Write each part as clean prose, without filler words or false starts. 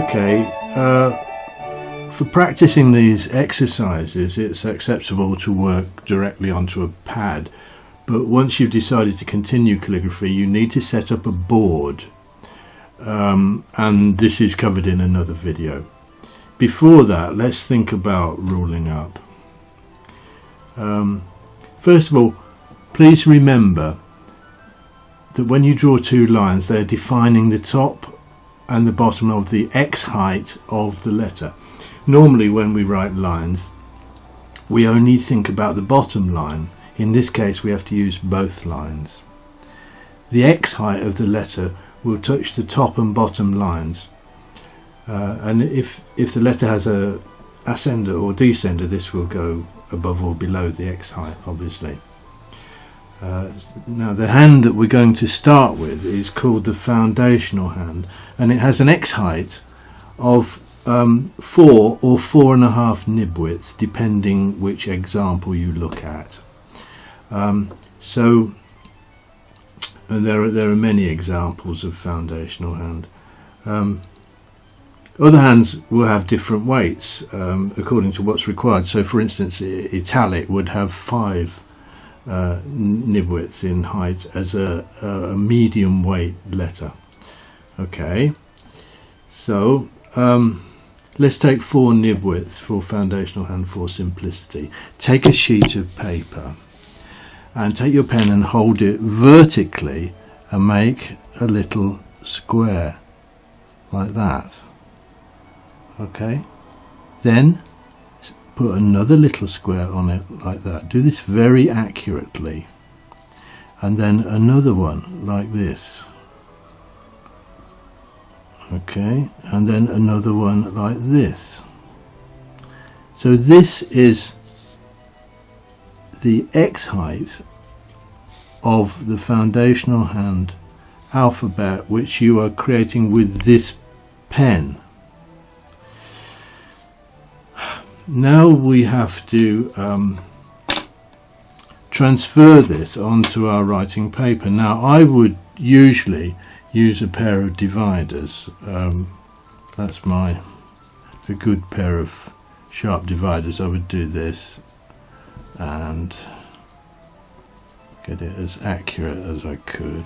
Okay, for practicing these exercises it's acceptable to work directly onto a pad, but once you've decided to continue calligraphy you need to set up a board, and this is covered in another video. Before that, let's think about ruling up. First of all, please remember that when you draw two lines, they're defining the top and the bottom of the X height of the letter. Normally when we write lines we only think about the bottom line. In this case we have to use both lines. The X height of the letter will touch the top and bottom lines, and if the letter has a ascender or descender, this will go above or below the X height, obviously. Now the hand that we're going to start with is called the foundational hand, and it has an X height of 4 or 4.5 nib widths, depending which example you look at. So there are many examples of foundational hand. Other hands will have different weights according to what's required. So for instance, italic would have 5 nib widths in height as a medium weight letter. Okay, so let's take 4 nib widths for foundational hand for simplicity. Take a sheet of paper and take your pen and hold it vertically and make a little square like that. Okay, then put another little square on it like that. Do this very accurately, and then another one like this. Okay, and then another one like this. So this is the X height of the foundational hand alphabet which you are creating with this pen. Now we have to transfer this onto our writing paper. Now I would usually use a pair of dividers. That's a good pair of sharp dividers. I would do this and get it as accurate as I could.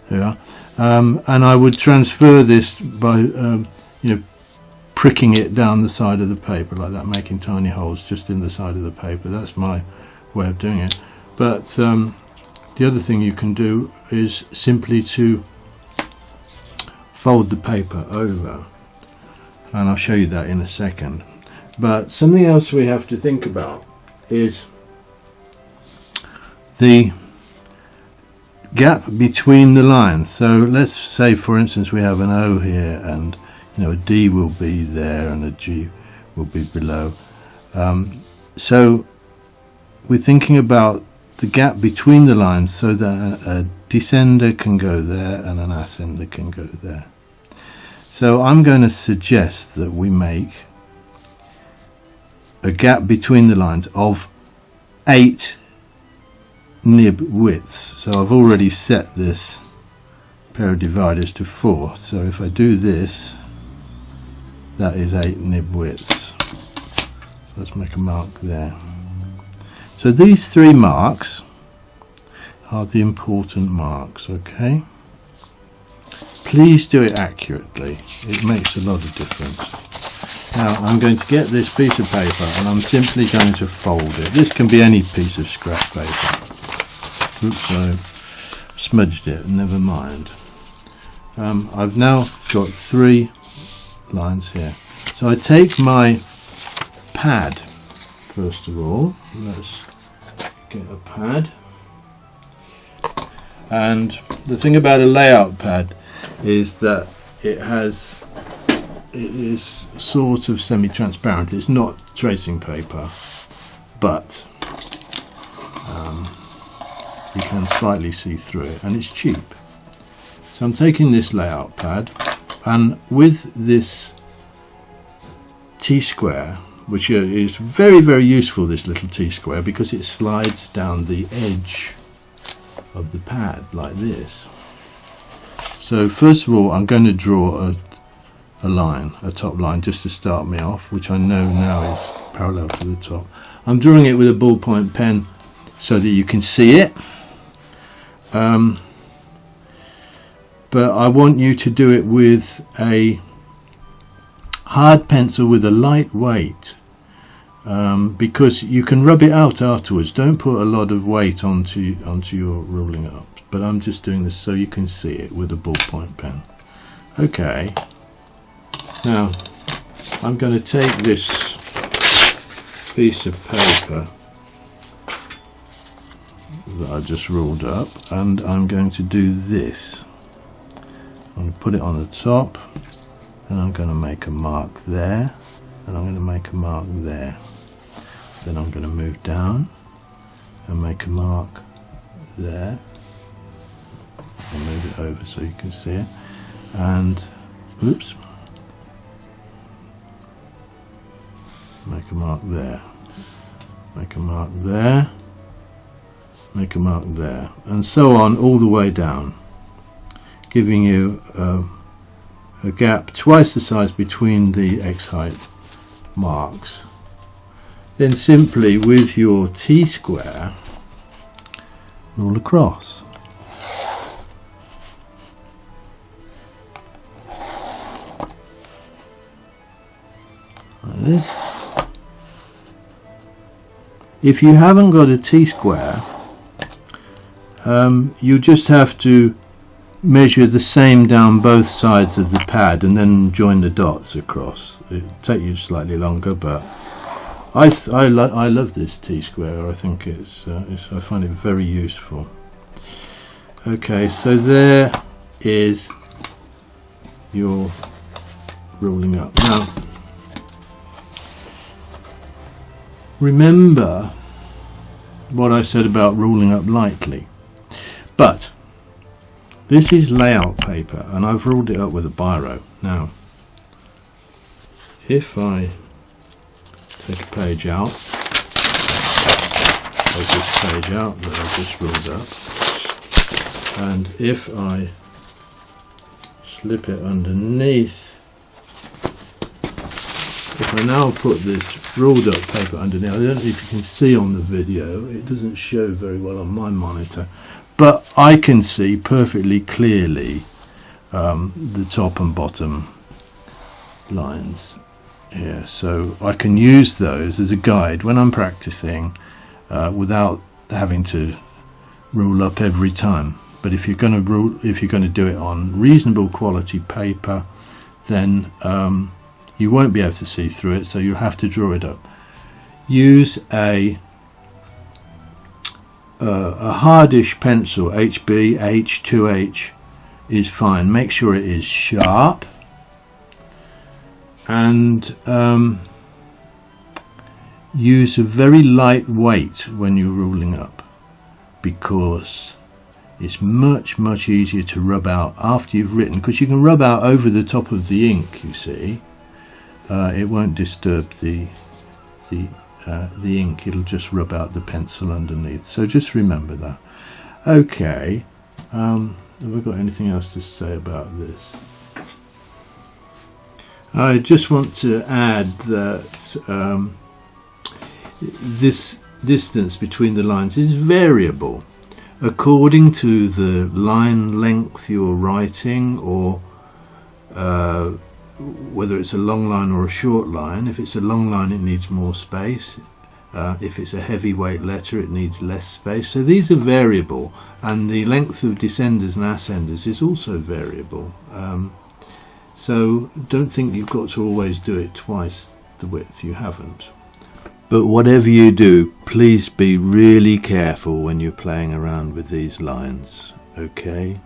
There we are. And I would transfer this by pricking it down the side of the paper like that, making tiny holes just in the side of the paper. That's my way of doing it. But the other thing you can do is simply to fold the paper over, and I'll show you that in a second. But something else we have to think about is the gap between the lines. So let's say for instance we have an O here, and a D will be there and a G will be below. So we're thinking about the gap between the lines so that a descender can go there and an ascender can go there. So I'm going to suggest that we make a gap between the lines of 8 nib widths. So I've already set this pair of dividers to 4. So if I do this, that is 8 nib widths. So let's make a mark there. So these 3 marks are the important marks, okay? Please do it accurately. It makes a lot of difference. Now I'm going to get this piece of paper and I'm simply going to fold it. This can be any piece of scrap paper. Oops, I smudged it, never mind. I've now got 3 lines here. So I take my pad, first of all. Let's get a pad. And the thing about a layout pad is that it is sort of semi-transparent. It's not tracing paper, but you can slightly see through it, and it's cheap. So I'm taking this layout pad, and with this T-square, which is very, very useful, this little T-square, because it slides down the edge of the pad like this. So first of all I'm going to draw a line, a top line, just to start me off, which I know now is parallel to the top. I'm drawing it with a ballpoint pen so that you can see it, but I want you to do it with a hard pencil with a light weight, because you can rub it out afterwards. Don't put a lot of weight onto your ruling up, but I'm just doing this so you can see it with a ballpoint pen. Okay, now I'm going to take this piece of paper that I just ruled up, and I'm going to do this. I'm going to put it on the top, and I'm going to make a mark there, and I'm going to make a mark there. Then I'm going to move down and make a mark there. I'll move it over so you can see it, and oops, make a mark there, make a mark there, make a mark there, and so on all the way down, giving you a gap twice the size between the X height marks. Then simply with your T-square rule across. Like this. If you haven't got a T-square, you just have to measure the same down both sides of the pad and then join the dots across. It'll take you slightly longer, but I love this T-square. I think I find it very useful. Okay, so there is your ruling up. Now remember what I said about ruling up lightly, but this is layout paper and I've ruled it up with a biro. Now if I take a page out of this page out that I've just ruled up, and if I slip it underneath, if I now put this ruled up paper underneath, I don't know if you can see on the video, it doesn't show very well on my monitor, but I can see perfectly clearly the top and bottom lines here, so I can use those as a guide when I'm practicing without having to rule up every time. But if you're going to do it on reasonable quality paper, then you won't be able to see through it, so you have to draw it up. Use a hardish pencil, HB, H2H is fine. Make sure it is sharp, and use a very light weight when you're ruling up, because it's much easier to rub out after you've written, because you can rub out over the top of the ink, you see. It won't disturb the ink, it'll just rub out the pencil underneath, so just remember that. Okay, have I got anything else to say about this? I just want to add that this distance between the lines is variable according to the line length you're writing, or whether it's a long line or a short line. If it's a long line, it needs more space. If it's a heavyweight letter, it needs less space. So these are variable, and the length of descenders and ascenders is also variable. So don't think you've got to always do it twice the width. You haven't. But whatever you do, please be really careful when you're playing around with these lines, okay?